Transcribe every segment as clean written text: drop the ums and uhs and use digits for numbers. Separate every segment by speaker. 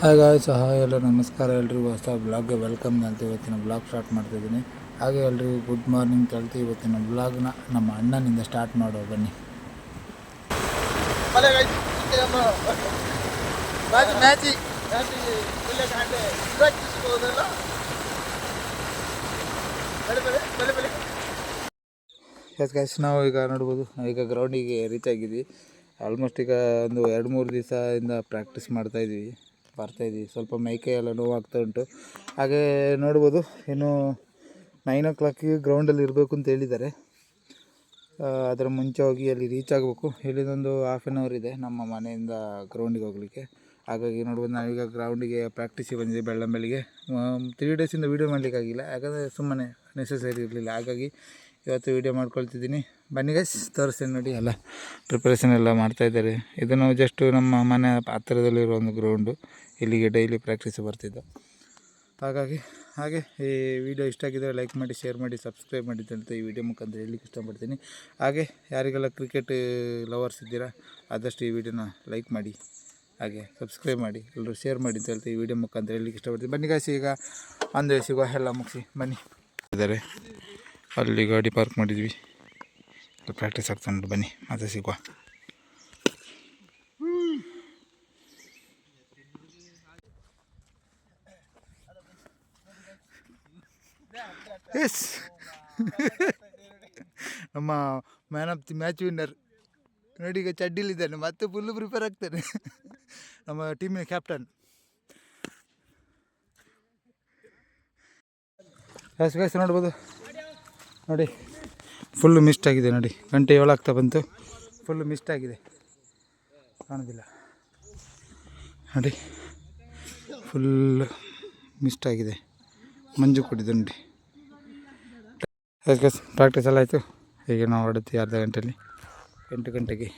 Speaker 1: Hi guys, hi ಎಲ್ಲ ನಮಸ್ಕಾರ. ಎಲ್ರಿಗೂ ಹೊಸ ಬ್ಲಾಗ್ಗೆ ವೆಲ್ಕಮ್ ಅಂತ ಇವತ್ತಿನ ಬ್ಲಾಗ್ ಸ್ಟಾರ್ಟ್ ಮಾಡ್ತಿದ್ದೀನಿ. ಹಾಗೆ ಎಲ್ರಿಗೂ ಗುಡ್ ಮಾರ್ನಿಂಗ್ ಕೇಳ್ತೀವಿ. ಇವತ್ತಿನ ಬ್ಲಾಗ್ನ ನಮ್ಮ ಅಣ್ಣನಿಂದ ಸ್ಟಾರ್ಟ್ ಮಾಡೋ ಬನ್ನಿ. ಎಸ್ ಗಾಯ್ಸ್, ನಾವು ಈಗ ನೋಡ್ಬೋದು, ಈಗ ಗ್ರೌಂಡಿಗೆ ರೀಚ್ ಆಗಿದ್ವಿ. ಆಲ್ಮೋಸ್ಟ್ ಈಗ ಒಂದು 2-3 ದಿವಸದಿಂದ ಪ್ರಾಕ್ಟೀಸ್ ಮಾಡ್ತಾಯಿದ್ವಿ, ಬರ್ತಾಯಿದ್ವಿ. ಸ್ವಲ್ಪ ಮೈಕೈ ಎಲ್ಲ ನೋವಾಗ್ತಾ ಉಂಟು. ಹಾಗೆ ನೋಡ್ಬೋದು, ಇನ್ನು 9 o'clock ಗ್ರೌಂಡಲ್ಲಿ ಇರಬೇಕು ಅಂತ ಹೇಳಿದ್ದಾರೆ. ಅದರ ಮುಂಚೆ ಹೋಗಿ ಅಲ್ಲಿ ರೀಚ್ ಆಗಬೇಕು. ಇಲ್ಲಿಂದೊಂದು 1/2 hour ಇದೆ ನಮ್ಮ ಮನೆಯಿಂದ ಗ್ರೌಂಡಿಗೆ ಹೋಗಲಿಕ್ಕೆ. ಹಾಗಾಗಿ ನೋಡ್ಬೋದು, ನಾವೀಗ ಗ್ರೌಂಡಿಗೆ ಪ್ರಾಕ್ಟೀಸಿಗೆ ಬಂದಿದ್ದೀವಿ ಬೆಳ್ಳಂಬೆಳಿಗ್ಗೆ. 3 ಡೇಸಿಂದ ವೀಡಿಯೋ ಮಾಡಲಿಕ್ಕಾಗಿಲ್ಲ, ಯಾಕಂದರೆ ಸುಮ್ಮನೆ ನೆಸಸರಿ ಇರಲಿಲ್ಲ. ಹಾಗಾಗಿ ಇವತ್ತು ವೀಡಿಯೋ ಮಾಡ್ಕೊಳ್ತಿದ್ದೀನಿ. ಬನ್ನಿ ಗೈಸ್, ತೋರಿಸ್ತೀನಿ ನೋಡಿ. ಎಲ್ಲ ಪ್ರಿಪ್ರೇಷನ್ ಎಲ್ಲ ಮಾಡ್ತಾಯಿದ್ದಾರೆ. ಇದು ನಾವು ಜಸ್ಟ್ ನಮ್ಮ ಮನೆ ಹತ್ತಿರದಲ್ಲಿರೋ ಒಂದು ಗ್ರೌಂಡು. ಇಲ್ಲಿಗೆ ಡೈಲಿ ಪ್ರಾಕ್ಟೀಸ್ ಬರ್ತಿದ್ದು. ಹಾಗೆ ಈ ವಿಡಿಯೋ ಇಷ್ಟ ಆಗಿದ್ದರೆ ಲೈಕ್ ಮಾಡಿ, ಶೇರ್ ಮಾಡಿ, ಸಬ್ಸ್ಕ್ರೈಬ್ ಮಾಡಿ ಅಂತ ಈ ವಿಡಿಯೋ ಮುಖಾಂತರ ಹೇಳಲಿಕ್ಕೆ ಇಷ್ಟಪಡ್ತೀನಿ. ಹಾಗೆ ಯಾರಿಗೆಲ್ಲ ಕ್ರಿಕೆಟ್ ಲವರ್ಸ್ ಇದ್ದೀರಾ, ಆದಷ್ಟು ಈ ವಿಡಿಯೋನ ಲೈಕ್ ಮಾಡಿ, ಹಾಗೆ ಸಬ್ಸ್ಕ್ರೈಬ್ ಮಾಡಿ, ಎಲ್ಲರೂ ಶೇರ್ ಮಾಡಿ ಅಂತ ಹೇಳ್ತಾ ಈ ವಿಡಿಯೋ ಮುಖಾಂತರ ಹೇಳಲಿಕ್ಕೆ ಇಷ್ಟಪಡ್ತೀನಿ. ಬನ್ನಿ ಗಾಯ್ಸ್, ಈಗ ಅಂದರೆ ಸಿಗುವ ಎಲ್ಲ ಮುಗಿಸಿ ಬನ್ನಿ. ಇದ್ದಾರೆ ಅಲ್ಲಿ ಗಾಡಿ ಪಾರ್ಕ್ ಮಾಡಿದ್ವಿ, ಪ್ರಾಕ್ಟೀಸ್ ಆಗ್ತಾ ಉಂಟು. ಬನ್ನಿ ಮತ್ತೆ ಸಿಗುವ. ಎಸ್, ನಮ್ಮ man of the match winner ನೋಡಿ. ಈಗ ಚಡ್ಡಿಲಿದ್ದಾನೆ, ಮತ್ತೆ ಫುಲ್ಲು ಪ್ರಿಪೇರ್ ಆಗ್ತಾನೆ ನಮ್ಮ ಟೀಮಿನ ಕ್ಯಾಪ್ಟನ್. ಎಸ್ ನೋಡ್ಬೋದು ನೋಡಿ, ಫುಲ್ಲು ಮಿಸ್ಟ್ ಆಗಿದೆ ನೋಡಿ. 7 ಆಗ್ತಾ ಬಂತು, ಫುಲ್ಲು ಮಿಸ್ಟ್ ಆಗಿದೆ, ಕಾಣೋದಿಲ್ಲ ನೋಡಿ. ಫುಲ್ ಮಿಸ್ಟ್ ಆಗಿದೆ, ಮಂಜು ಕೂಡಿದೆ ನೋಡಿ. ಎಸ್ ಪ್ರಾಕ್ಟೀಸ್ ಎಲ್ಲ ಆಯಿತು. ಈಗ ನಾವು ಹೊರಡ್ತೀವಿ ಅರ್ಧ ಗಂಟೆಯಲ್ಲಿ, 8 ಗಂಟೆಗೆ.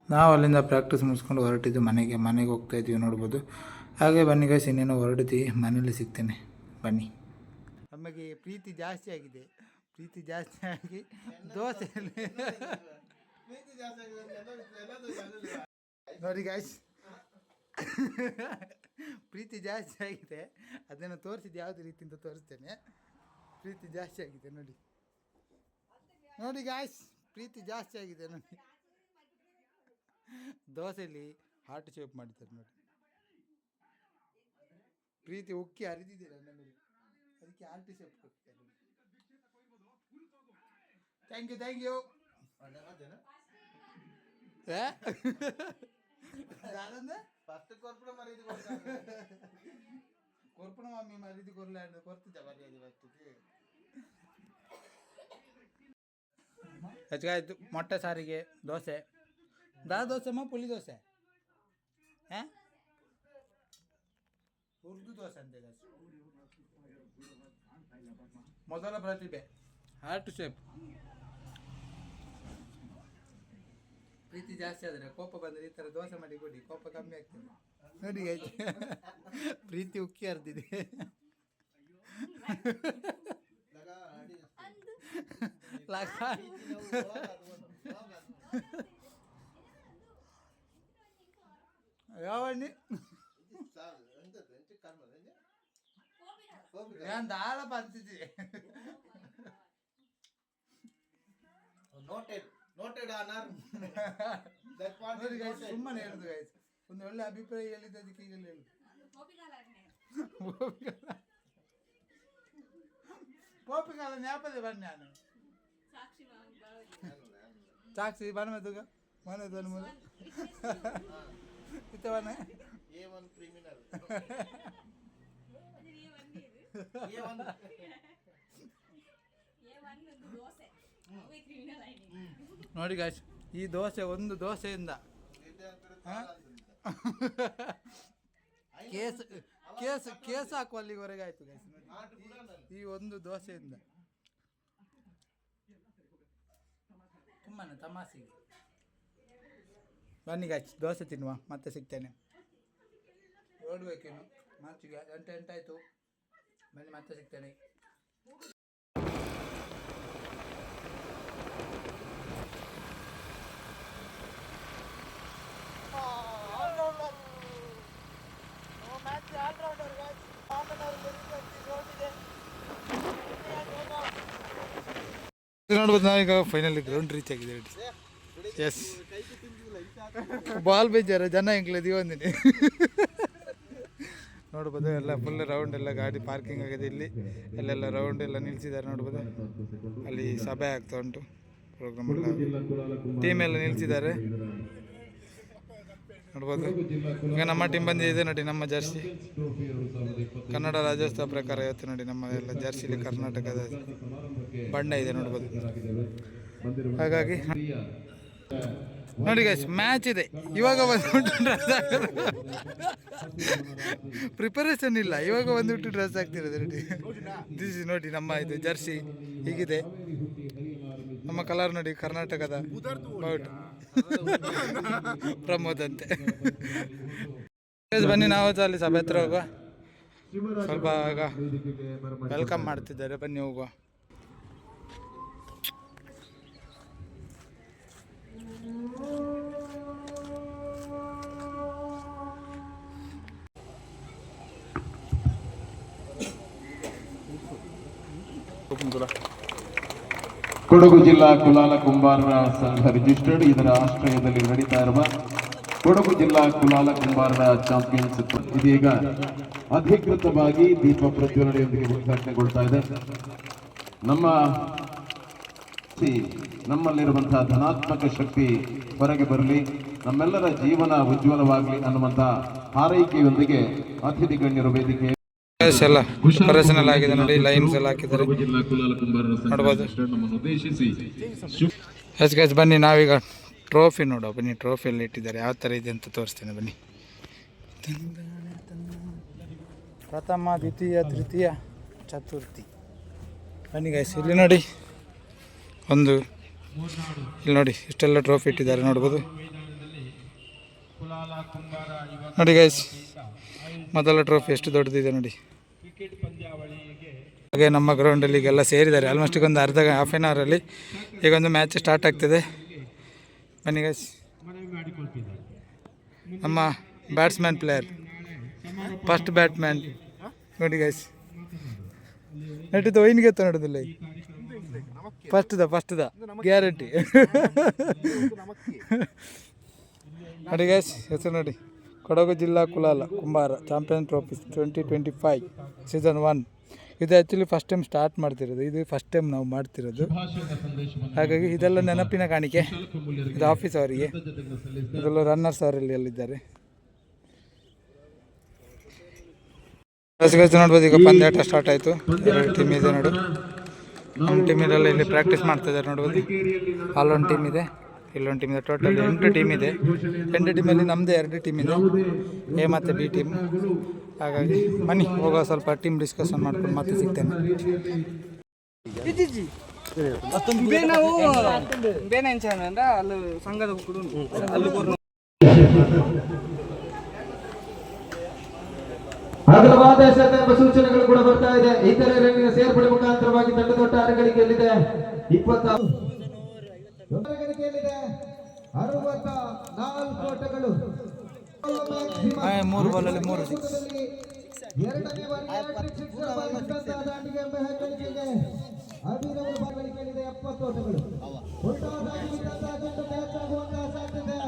Speaker 1: ನಾವು ಅಲ್ಲಿಂದ ಪ್ರಾಕ್ಟೀಸ್ ಮುಗಿಸ್ಕೊಂಡು ಹೊರಟಿದ್ದು ಮನೆಗೆ ಹೋಗ್ತಾ ಇದ್ದೀವಿ ನೋಡ್ಬೋದು. ಹಾಗೆ ಬನ್ನಿ ಗೈಸ್, ಇನ್ನೇನೋ ಹೊರಡ್ತೀವಿ, ಮನೇಲಿ ಸಿಗ್ತೇನೆ ಬನ್ನಿ. ನಮಗೆ ಪ್ರೀತಿ ಜಾಸ್ತಿ ಆಗಿದೆ, ಪ್ರೀತಿ ಜಾಸ್ತಿ ಆಗಿ ದೋಸೆ ನೋಡಿ ಗೈಸ್, ಪ್ರೀತಿ ಜಾಸ್ತಿ ಆಗಿದೆ. ಅದನ್ನು ತೋರಿಸಿದ್ದು ಯಾವುದು ರೀತಿ ಅಂತ ತೋರಿಸ್ತೇನೆ. ಪ್ರೀತಿ ಜಾಸ್ತಿ ಆಗಿದೆ ನೋಡಿ ಗಾಯ್ಸ್, ಪ್ರೀತಿ ಜಾಸ್ತಿ ಆಗಿದೆ ನೋಡಿ. ದೋಸೆಯಲ್ಲಿ ಹಾರ್ಟ್ ಶೇಪ್ ಮಾಡಿದ್ದಾರೆ ನೋಡಿ. ಪ್ರೀತಿ ಉಕ್ಕಿ ಹರಿದಿದೆ ನನ್ನ ಮೇಲೆ, ಅದಕ್ಕೆ ಹಾರ್ಟ್ ಶೇಪ್ ಕೊಡ್ತಾರೆ. ಥ್ಯಾಂಕ್ ಯು ಕೊರ್ಪಣ ಮಮ್ಮಿ ಮರೀದಿ ಕೊರ್ಲ ಕೊರ್ತಿದ್ದ ಮರ್ಯಾದೆ ಬರ್ತಿದ್ದೆ. ಹೆಚ್ಚಾಯ್ತು ಮೊಟ್ಟೆ ಸಾರಿಗೆ ದೋಸೆ, ದೋಸೆಮ್ಮ ಪುಳಿ ದೋಸೆ, ಉರ್ದು ದೋಸೆ ಅಂತ ಮೊದಲ ಪ್ರತಿಭೆ, ಹಾರ್ಟ್ ಶೇಪ್. ಪ್ರೀತಿ ಜಾಸ್ತಿ ಆದರೆ, ಕೋಪ ಬಂದರೆ ಈ ಥರ ದೋಸೆ ಮಾಡಿ ಕೊಡಿ, ಕೋಪ ಕಮ್ಮಿ ಆಗ್ತದೆ ನೋಡಿ. ಪ್ರೀತಿ ಉಕ್ಕಿ ಹರಿದಿದೆ. ಯಾವಣ್ಣಿ ನಾನು ದಾಳ ಬಂತಿದ್ದೆ. ಸುಮ್ಮನೆ ಹೇಳುದು ಗೈಸ್, ಒಂದು ಒಳ್ಳೆ ಅಭಿಪ್ರಾಯ ಹೇಳಿದ್ದು, ಅದಕ್ಕೆ ಈಗ ಹೇಳುದು. ಪೋಪಿಗಾಲ ಜ್ಞಾಪದೆ ಬನ್ನಿ. ನಾನು ಸಾಕ್ಷಿ ಬನ್ಮದುಗ ಮನೆ ಬನ್ಮೂಲ ಇತ್ತವನ ನೋಡಿ ಗಾಯ್ಸ್, ಈ ದೋಸೆ ಒಂದು ದೋಸೆಯಿಂದ ಕೇಸ್ ಹಾಕುವಲ್ಲಿವರೆಗೆ ಆಯ್ತು ಗೈಸ್. ಈ ಒಂದು ದೋಸೆಯಿಂದ ತುಂಬಾನೇ ತಮಾಷೆಗೆ. ಬನ್ನಿ ಗಾಯ್ಸ್, ದೋಸೆ ತಿನ್ನುವ, ಮತ್ತೆ ಸಿಗ್ತೇನೆ. ಓಡಬೇಕೇನು ಮಾರ್ಚಿಗೆ 8 ಆಯಿತು. ಬನ್ನಿ ಮತ್ತೆ ಸಿಗ್ತೇನೆ. ನೋಡ್ಬೋದು ನಾವೀಗ ಫೈನಲಿ ಗ್ರೌಂಡ್ ರೀಚ್ ಆಗಿದೆ. ಎಸ್, ಬಾಲ್ ಬೇಜಾರ ಜನ ಹೆಂಗ್ಲದಿ ಒಂದಿನಿ ನೋಡ್ಬೋದು. ಎಲ್ಲ ಫುಲ್ ರೌಂಡ್ ಎಲ್ಲ ಗಾಡಿ ಪಾರ್ಕಿಂಗ್ ಆಗಿದೆ. ಇಲ್ಲಿ ಅಲ್ಲೆಲ್ಲ ರೌಂಡ್ ಎಲ್ಲ ನಿಲ್ಸಿದ್ದಾರೆ ನೋಡ್ಬೋದು. ಅಲ್ಲಿ ಸಭೆ ಆಗ್ತಾ ಉಂಟು, ಪ್ರೋಗ್ರಾಮ್ ಎಲ್ಲ ಟೀಮ್ ಎಲ್ಲ ನಿಲ್ಸಿದ್ದಾರೆ ನೋಡ್ಬೋದು. ಈಗ ನಮ್ಮ ಟೀಮ್ ಬಂದಿದೆ ನೋಡಿ, ನಮ್ಮ ಜರ್ಸಿ ಕನ್ನಡ ರಾಜ್ಯೋತ್ಸವ ಪ್ರಕಾರ ಇವತ್ತು ನೋಡಿ ನಮ್ಮ ಎಲ್ಲ ಜರ್ಸಿಲಿ ಕರ್ನಾಟಕದ ಬಣ್ಣ ಇದೆ ನೋಡ್ಬೋದು. ಹಾಗಾಗಿ ನೋಡಿ ಗೈಸ್, ಮ್ಯಾಚ್ ಇದೆ ಇವಾಗ ಬಂದ್ಬಿಟ್ಟು ಡ್ರೆಸ್ ಹಾಕೋದು, ಪ್ರಿಪರೇಷನ್ ಇಲ್ಲ, ಇವಾಗ ಬಂದ್ಬಿಟ್ಟು ಡ್ರೆಸ್ ಹಾಕ್ತಿರೋದು ನೋಡಿ. ದಿಸ್ ನೋಡಿ ನಮ್ಮ ಇದು ಜರ್ಸಿ ಹೀಗಿದೆ, ನಮ್ಮ ಕಲರ್ ನೋಡಿ ಕರ್ನಾಟಕದ ಬೌಟ್ ಪ್ರಮೋದ್ ಅಂತೆ. ಬನ್ನಿ ನಾವು ಅಲ್ಲಿ ಸಭೆ ಹತ್ರ ಹೋಗುವ, ಸ್ವಲ್ಪ ಆಗ ವೆಲ್ಕಮ್ ಮಾಡ್ತಿದ್ದಾರೆ, ಬನ್ನಿ ಹೋಗುವ.
Speaker 2: ಕೊಡಗು ಜಿಲ್ಲಾ ಕುಲಾಲ ಕುಂಬಾರರ ಸಂಘ ರಿಜಿಸ್ಟರ್ಡ್ ಇದರ ಆಶ್ರಯದಲ್ಲಿ ನಡೀತಾ ಇರುವ ಕೊಡಗು ಜಿಲ್ಲಾ ಕುಲಾಲ ಕುಂಬಾರರ ಚಾಂಪಿಯನ್ಶಿಪ್ ಇದೀಗ ಅಧಿಕೃತವಾಗಿ ದೀಪ ಪ್ರಜ್ವಲನೆಯೊಂದಿಗೆ ಉದ್ಘಾಟನೆಗೊಳ್ತಾ ಇದೆ. ನಮ್ಮಲ್ಲಿರುವಂತಹ ಧನಾತ್ಮಕ ಶಕ್ತಿ ಹೊರಗೆ ಬರಲಿ, ನಮ್ಮೆಲ್ಲರ ಜೀವನ ಉಜ್ವಲವಾಗಲಿ ಅನ್ನುವಂತಹ ಹಾರೈಕೆಯೊಂದಿಗೆ ಅತಿಥಿ ಗಣ್ಯರು ವೇದಿಕೆ
Speaker 1: ಎಲ್ಲ ಪ್ರಿಪರೇಷನ್ ಆಗಿದೆ ನೋಡಿ, ಲೈನ್ಸ್ ಎಲ್ಲ ಹಾಕಿದ್ದಾರೆ ನೋಡ್ಬೋದು. ಎಸ್ ಬನ್ನಿ ನಾವೀಗ ಟ್ರೋಫಿ ನೋಡುವ, ಬನ್ನಿ ಟ್ರೋಫಿ ಎಲ್ಲ ಇಟ್ಟಿದ್ದಾರೆ, ಯಾವ ಥರ ಇದೆ ಅಂತ ತೋರಿಸ್ತೇನೆ ಬನ್ನಿ. ಪ್ರಥಮ, ದ್ವಿತೀಯ, ತೃತೀಯ, ಚತುರ್ಥಿ. ಬನ್ನಿ ಗೈಸ್, ಇಲ್ಲಿ ನೋಡಿ ಇಲ್ಲಿ ನೋಡಿ ಇಷ್ಟೆಲ್ಲ ಟ್ರೋಫಿ ಇಟ್ಟಿದ್ದಾರೆ ನೋಡ್ಬೋದು. ನೋಡಿ ಗೈಸ್, ಮೊದಲ ಟ್ರೋಫಿ ಎಷ್ಟು ದೊಡ್ಡದಿದೆ ನೋಡಿ. ಹಾಗೆ ನಮ್ಮ ಗ್ರೌಂಡಲ್ಲಿ ಈಗೆಲ್ಲ ಸೇರಿದ್ದಾರೆ, ಆಲ್ಮೋಸ್ಟ್ ಈಗ ಒಂದು ಹಾಫ್ ಆನ್ ಅವರಲ್ಲಿ ಈಗ ಒಂದು ಮ್ಯಾಚ್ ಸ್ಟಾರ್ಟ್ ಆಗ್ತದೆ. ಬನ್ನಿ ಗೈಸ್, ನಮ್ಮ ಬ್ಯಾಟ್ಸ್ಮನ್ ಪ್ಲೇಯರ್, ಫಸ್ಟ್ ಬ್ಯಾಟ್ಮ್ಯಾನ್ ನೋಡಿ ಗೈಸ್, ನಟಿದ್ದು ವೈನ್ಗೆ ಎತ್ತ ನೋಡೋದಿಲ್ಲ, ಫಸ್ಟ್ದ ಗ್ಯಾರಂಟಿ ನೋಡಿ ಗೈಸ್. ಹೆಸರು ನೋಡಿ, ಕೊಡಗು ಜಿಲ್ಲಾ ಕುಲಾಲ ಕುಂಬಾರ ಚಾಂಪಿಯನ್ ಟ್ರೋಫಿ 2025 ಸೀಸನ್ 1. ಇದು ಆ್ಯಕ್ಚುಲಿ ಫಸ್ಟ್ ಟೈಮ್ ಸ್ಟಾರ್ಟ್ ಮಾಡ್ತಿರೋದು, ಇದು ಫಸ್ಟ್ ಟೈಮ್ ನಾವು ಮಾಡ್ತಿರೋದು. ಹಾಗಾಗಿ ಇದೆಲ್ಲ ನೆನಪಿನ ಕಾಣಿಕೆ, ಇದು ಆಫೀಸ್ ಅವರಿಗೆ, ಇದೆಲ್ಲ ರನ್ನರ್ಸ್ ಅವರಲ್ಲಿ ಎಲ್ಲಿದ್ದಾರೆ ನೋಡ್ಬೋದು. ಈಗ ಪಂದ್ಯಾಟ ಸ್ಟಾರ್ಟ್ ಆಯಿತು, 2 ಟೀಮ್ ಇದೆ ನೋಡು. ನಮ್ಮ ಟೀಮಿನೆಲ್ಲ ಇಲ್ಲಿ ಪ್ರಾಕ್ಟೀಸ್ ಮಾಡ್ತಿದ್ದಾರೆ ನೋಡ್ಬೋದು. ಅಲ್ಲೊಂದು ಟೀಮ್ ಇದೆ, ಇಲ್ಲೊಂದು ಟೀಮ್ ಇದೆ, ಟೋಟಲ್ 8 ಟೀಮ್ ಇದೆ. 8 ಟೀಮಲ್ಲಿ ನಮ್ಮದೇ 2 ಟೀಮ್ ಇದೆ, ಎ ಮತ್ತು ಬಿ ಟೀಮ್. ಹಾಗಾಗಿ ಬನ್ನಿ ಹೋಗೋ, ಸ್ವಲ್ಪ ಟೀಮ್ ಡಿಸ್ಕಷನ್ ಮಾಡ್ಕೊಂಡು ಮತ್ತೆ ಸಿಗ್ತೇನೆ.
Speaker 3: ಅಗಲವಾದ ಎಂಬ ಸೂಚನೆಗಳು ಕೂಡ ಬರ್ತಾ ಇದೆ. ಇತರ ರಂಗಿನ ಸೇರ್ಪಡೆ ಮುಖಾಂತರವಾಗಿ ತಂಡ ದೊಡ್ಡ ಅರಗಳಿಕೆಯಲ್ಲಿದೆ 20 ಗಳಿಕೆಯಲ್ಲಿದೆ 64 ಓಟಗಳು.
Speaker 1: 3 ಬಾಲಲ್ಲಿ 3 ಸಿಕ್ಸ್.
Speaker 3: ಎರಡನೇ ದಾಂಡಿಗೆ ಎಂಬ ಹೆಗ್ಗಳಿಕೆಗೆ ಅಭಿನವ ಗಳಿಕೆಯಲ್ಲಿದೆ 70 ಓಟಗಳು. ಉಲ್ಟಾದಾಗಿ ಜಂಡು ಕ್ಯಾಚ್ ಆಗುವಂತಹ ಸಾಧ್ಯತೆ,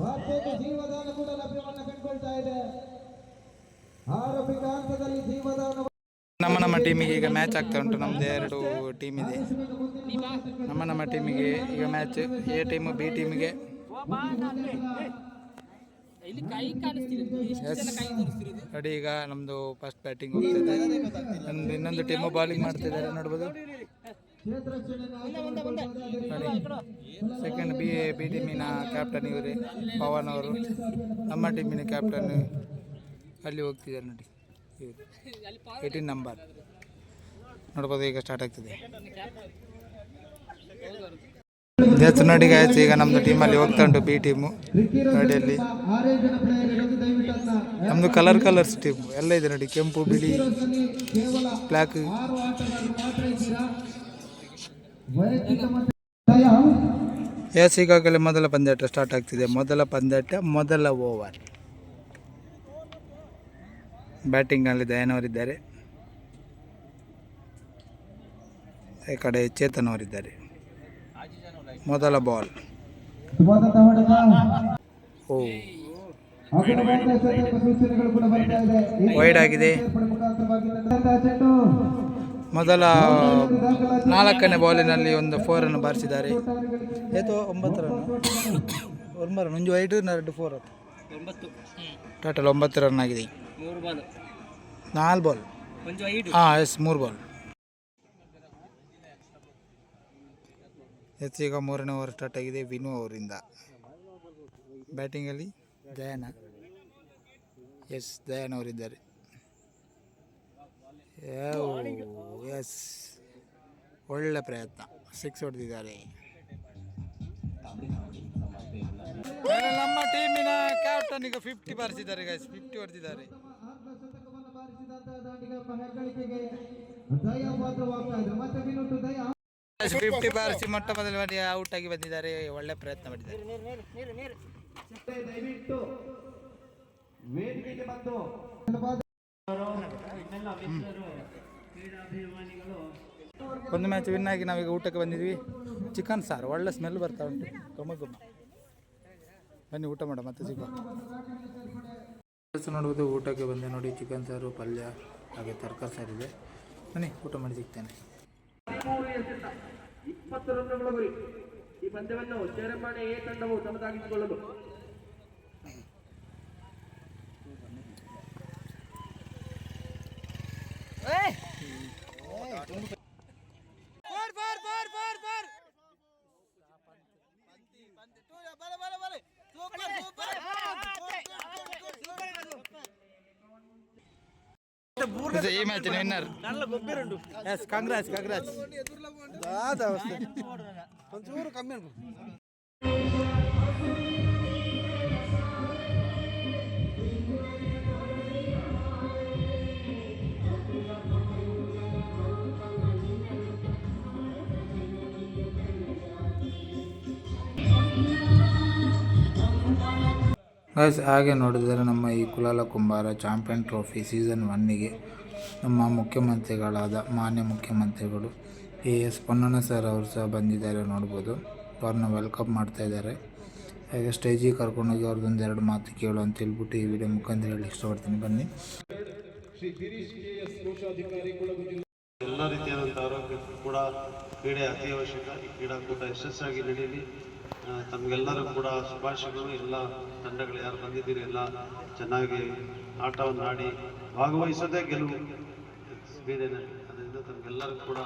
Speaker 3: ಭಾರತಕ್ಕೆ ಜೀವದಾನ ಕೂಡ ಲಭ್ಯವನ್ನು ಕಂಡುಕೊಳ್ತಾ ಇದೆ. ಆರಂಭಿಕ ಹಂತದಲ್ಲಿ ಜೀವದಾನ
Speaker 1: ನಮ್ಮ ಟೀಮಿಗೆ ಈಗ ಮ್ಯಾಚ್ ಆಗ್ತಾ ಉಂಟು. ನಮ್ಮದು 2 ಟೀಮ್ ಇದೆ. ನಮ್ಮ ಟೀಮಿಗೆ ಈಗ ಮ್ಯಾಚ್, ಎ ಟೀಮು ಬಿ ಟೀಮಿಗೆ. ನೋಡಿ, ಈಗ ನಮ್ಮದು ಫಸ್ಟ್ ಬ್ಯಾಟಿಂಗ್ ಹೋಗ್ತಿದೆ, ಇನ್ನೊಂದು ಟೀಮು ಬಾಲಿಂಗ್ ಮಾಡ್ತಿದ್ದಾರೆ ನೋಡ್ಬೋದು. ನೋಡಿ, ಸೆಕೆಂಡ್ ಬಿ ಟೀಮಿನ ಕ್ಯಾಪ್ಟನ್ ಇವರೇ, ಪವನ್ ಅವರು. ನಮ್ಮ ಟೀಮಿನ ಕ್ಯಾಪ್ಟನ್ ಅಲ್ಲಿ ಹೋಗ್ತಿದ್ದಾರೆ ನೋಡಿ, 18 ನಂಬರ್ ನೋಡ್ಬೋದು. ಈಗ ಸ್ಟಾರ್ಟ್ ಆಗ್ತಿದೆ ಜಾಸ್ತಿ ನೋಡಿ ಗಾಯ್ತು. ಈಗ ನಮ್ಮದು ಟೀಮಲ್ಲಿ ಹೋಗ್ತಾ ಉಂಟು ಬಿ ಟೀಮು. ನೋಡಿ, ಅಲ್ಲಿ ನಮ್ಮದು ಕಲರ್ಸ್ ಟೀಮು ಎಲ್ಲ ಇದೆ ನೋಡಿ, ಕೆಂಪು, ಬಿಳಿ, ಬ್ಲ್ಯಾಕ್. ಎಸ್, ಈಗಾಗಲೇ ಮೊದಲ ಪಂದ್ಯಾಟ ಸ್ಟಾರ್ಟ್ ಆಗ್ತಿದೆ. ಮೊದಲ ಪಂದ್ಯಾಟ, ಮೊದಲ ಓವರ್. ಬ್ಯಾಟಿಂಗ್ನಲ್ಲಿ ದಯಾನವರಿದ್ದಾರೆ. ಈ ಕಡೆ ಚೇತನ್ ಅವರಿದ್ದಾರೆ. ಮೊದಲ ಬಾಲ್. ಓ ವೈಡ್ ಆಗಿದೆ. ಮೊದಲ 4ನೇ ಬಾಲಿನಲ್ಲಿ ಒಂದು 4 ಬಾರಿಸಿದ್ದಾರೆ. ಏತು 9 ರನ್ ಒಂದು ವೈಡ್ 2 4 ಟೋಟಲ್ 9 ರನ್ ಆಗಿದೆ. 4 ಬಾಲ್ ಎಸ್ 3 ಬಾಲ್. ಈಗ 3ನೇ ಓವರ್ ಸ್ಟಾರ್ಟ್ ಆಗಿದೆ. ವಿನು ಅವರಿಂದ ಬ್ಯಾಟಿಂಗಲ್ಲಿ ದಯಾನ್ ಅವರಿದ್ದಾರೆ. ಎಸ್ ಒಳ್ಳೆ ಪ್ರಯತ್ನ, 6 ಹೊಡೆದಿದ್ದಾರೆ. ನಮ್ಮ ಟೀಮಿನ ಕ್ಯಾಪ್ಟನ್ ಈಗ 50 ಬಾರಿಸಿದ್ದಾರೆ ಗೈಸ್, 50 ಹೊಡೆದಿದ್ದಾರೆ. 50 ಬಾರಿಸಿ ಮೊಟ್ಟ ಮೊದಲ ಬಾರಿ ಔಟ್ ಆಗಿ ಬಂದಿದ್ದಾರೆ. ಒಳ್ಳೆ ಪ್ರಯತ್ನ ಮಾಡಿದ್ದಾರೆ. ಒಂದು ಮ್ಯಾಚ್ ವಿನ್ ಆಗಿ ನಾವೀಗ ಊಟಕ್ಕೆ ಬಂದಿದ್ವಿ. ಚಿಕನ್ ಸಾರು ಒಳ್ಳೆ ಸ್ಮೆಲ್ ಬರ್ತಾ ಉಂಟು, ಘಮ ಘಮ. ಬನ್ನಿ ಊಟ ಮಾಡ ಮತ್ತೆ ಸಿಗುವ. ನೋಡ್ಬೋದು ಊಟಕ್ಕೆ ಬಂದೆ ನೋಡಿ. ಚಿಕನ್ ಸಾರು, ಪಲ್ಯ ಹಾಗೆ ತರಕಾರಿ ಸಾರಿದೆ. ಬನ್ನಿ ಊಟ ಮಾಡಿ ಸಿಗ್ತೇನೆ.
Speaker 4: 20 ರನ್ನುಗಳ ಗುರಿ. ಈ ಪಂದ್ಯವನ್ನು ಚೇರಮಾಣೆ ಎ ತಂಡವು ತನ್ನದಾಗಿಸಿಕೊಳ್ಳಲು
Speaker 1: ఈ match winner. Yes congrats congrats. కొంచెం కమ్మి ಗೈಸ್. ಹಾಗೆ ನೋಡಿದರೆ ನಮ್ಮ ಈ ಕುಲಾಲ ಕುಂಬಾರ ಚಾಂಪಿಯನ್ ಟ್ರೋಫಿ ಸೀಸನ್ 1ಗೆ ನಮ್ಮ ಮುಖ್ಯಮಂತ್ರಿಗಳಾದ ಮಾನ್ಯ ಮುಖ್ಯಮಂತ್ರಿಗಳು AS ಪೊನ್ನಣ್ಣ ಸರ್ ಅವರು ಸಹ ಬಂದಿದ್ದಾರೆ. ನೋಡ್ಬೋದು ಅವ್ರನ್ನ ವೆಲ್ಕಮ್ ಮಾಡ್ತಾ ಇದ್ದಾರೆ. ಹಾಗೆ ಸ್ಟೇಜಿಗೆ ಕರ್ಕೊಂಡೋಗಿ ಅವ್ರದ್ದೊಂದು 2 ಮಾತು ಕೇಳು ಅಂತ ಹೇಳ್ಬಿಟ್ಟು ಈ ವಿಡಿಯೋ ಮುಖಾಂತರ ಹೇಳಿ ಇಷ್ಟಪಡ್ತೀನಿ. ಬನ್ನಿ.
Speaker 5: ಎಲ್ಲ ರೀತಿಯಾದಂಥ ಆರೋಗ್ಯಕ್ಕೂ ಕೂಡ ಕ್ರೀಡೆ ಅತಿ ಅವಶ್ಯಕ. ಈ ಕ್ರೀಡಾಕೂಟ ಯಶಸ್ವಿಯಾಗಿ ನಡೆಯಲಿ. ತಮಗೆಲ್ಲರೂ ಕೂಡ ಶುಭಾಶಯಗಳು. ಎಲ್ಲ ತಂಡಗಳು ಯಾರು ಬಂದಿದ್ದೀರಿ ಎಲ್ಲ ಚೆನ್ನಾಗಿ ಆಟವನ್ನು ಆಡಿ ಭಾಗವಹಿಸೋದೇ ಗೆಲುವು ಕ್ರೀಡೆನಲ್ಲಿ. ಅದರಿಂದ ತಮಗೆಲ್ಲರೂ ಕೂಡ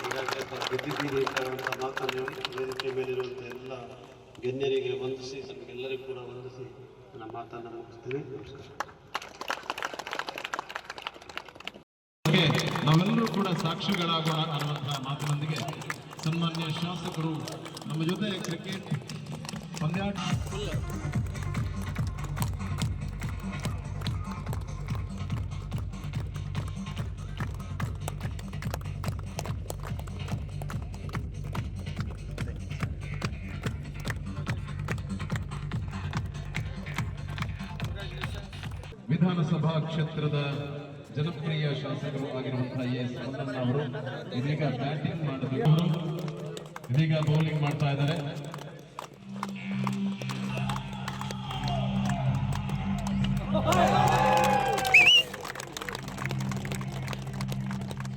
Speaker 5: ಈಗಾಗಲೇ ಗೆದ್ದಿದ್ದೀರಿ ಅಂತ ಮಾತನ್ನು ವೇದಿಕೆ ಮೇಲಿರುವಂಥ ಎಲ್ಲ ಗಣ್ಯರಿಗೆ ವಂದಿಸಿ ತಮಗೆಲ್ಲರಿಗೂ ಕೂಡ ವಂದಿಸಿ ನನ್ನ ಮಾತನ್ನು ಮುಗಿಸ್ತೀನಿ. ನಮಸ್ಕಾರ.
Speaker 2: ನಾವೆಲ್ಲರೂ ಕೂಡ ಸಾಕ್ಷಿಗಳಾಗೋಣ ಅನ್ನುವಂತಹ ಮಾತಿನೊಂದಿಗೆ ಸನ್ಮಾನ್ಯ ಶಾಸಕರು ನಮ್ಮ ಜೊತೆ ಕ್ರಿಕೆಟ್ ಪಂದ್ಯಾಟ ವಿಧಾನಸಭಾ ಕ್ಷೇತ್ರದ ಜನಪ್ರಿಯ ಶಾಸಕರು ಆಗಿರುವಂತಹ AS ಪೊನ್ನಣ್ಣ ಅವರು ಇದೀಗ ಬ್ಯಾಟಿಂಗ್ ಮಾಡಬೇಕು. ಇದೀಗ ಬೌಲಿಂಗ್ ಮಾಡ್ತಾ ಇದ್ದಾರೆ.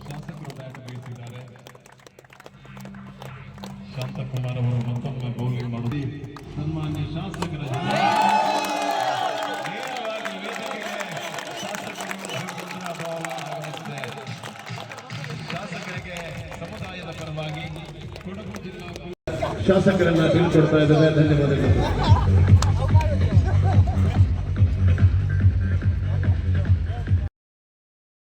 Speaker 2: ಶಾಸಕರು ಬ್ಯಾಟ್ ಬೀಳ್ತಿದ್ದಾರೆ. ಶಾಂತಕುಮಾರ್ ಅವರು ಮತ್ತೊಮ್ಮೆ ಬೌಲಿಂಗ್ ಮಾಡುತ್ತಿ ಸನ್ಮಾನ್ಯ ಶಾಸಕರ ಶಾಸಕರಿಗೆ ಸಮುದಾಯದ ಪರವಾಗಿ ಕೊಡಗು ಜಿಲ್ಲಾ ಶಾಸಕರನ್ನ ಬೀಳ್ಕೊಡ್ತಾ ಇದ್ದಾರೆ. ಧನ್ಯವಾದಗಳು.